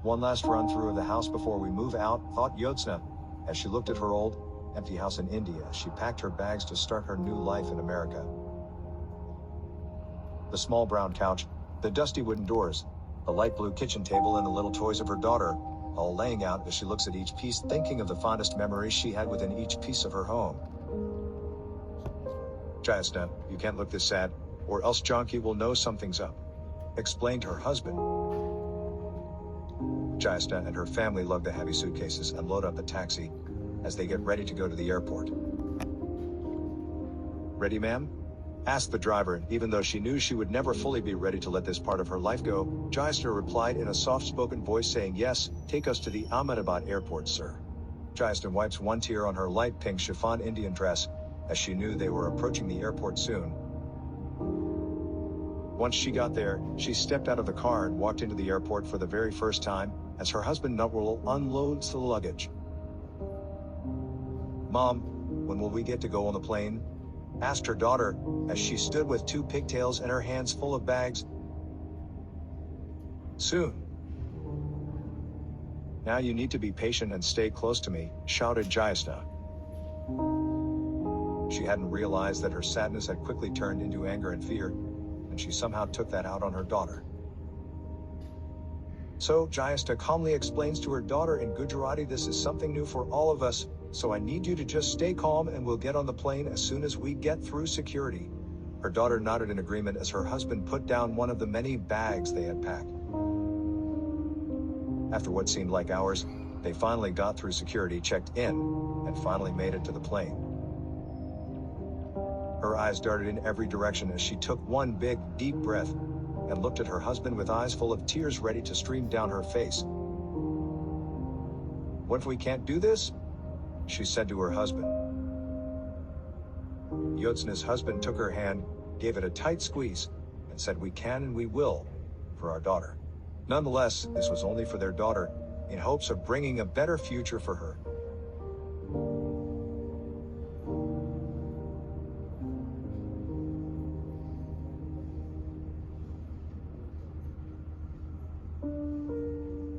One last run through of the house before we move out, thought Yotsna, as she looked at her old, empty house in India as she packed her bags to start her new life in America. The small brown couch, the dusty wooden doors, the light blue kitchen table and the little toys of her daughter, all laying out as she looks at each piece, thinking of the fondest memories she had within each piece of her home. Jayasna, you can't look this sad, or else Janki will know something's up, explained her husband. Jayasna and her family lug the heavy suitcases and load up a taxi as they get ready to go to the airport. Ready, ma'am? Asked the driver, even though she knew she would never fully be ready to let this part of her life go. Jayasna replied in a soft-spoken voice saying, "Yes, take us to the Ahmedabad airport, sir." Jayasna wipes one tear on her light pink chiffon Indian dress, as she knew they were approaching the airport soon. Once she got there, she stepped out of the car and walked into the airport for the very first time, as her husband Nutwirl unloads the luggage. "Mom, when will we get to go on the plane?" asked her daughter, as she stood with two pigtails and her hands full of bags. "Soon. Now you need to be patient and stay close to me," shouted Jayasna. She hadn't realized that her sadness had quickly turned into anger and fear, and she somehow took that out on her daughter. So Jayasna calmly explains to her daughter in Gujarati, "This is something new for all of us, so I need you to just stay calm and we'll get on the plane as soon as we get through security." Her daughter nodded in agreement as her husband put down one of the many bags they had packed. After what seemed like hours, they finally got through security, checked in, and finally made it to the plane. Her eyes darted in every direction as she took one big, deep breath and looked at her husband with eyes full of tears ready to stream down her face. "What if we can't do this?" she said to her husband. Yotsna's husband took her hand, gave it a tight squeeze, and said, "We can and we will, for our daughter." Nonetheless, this was only for their daughter, in hopes of bringing a better future for her.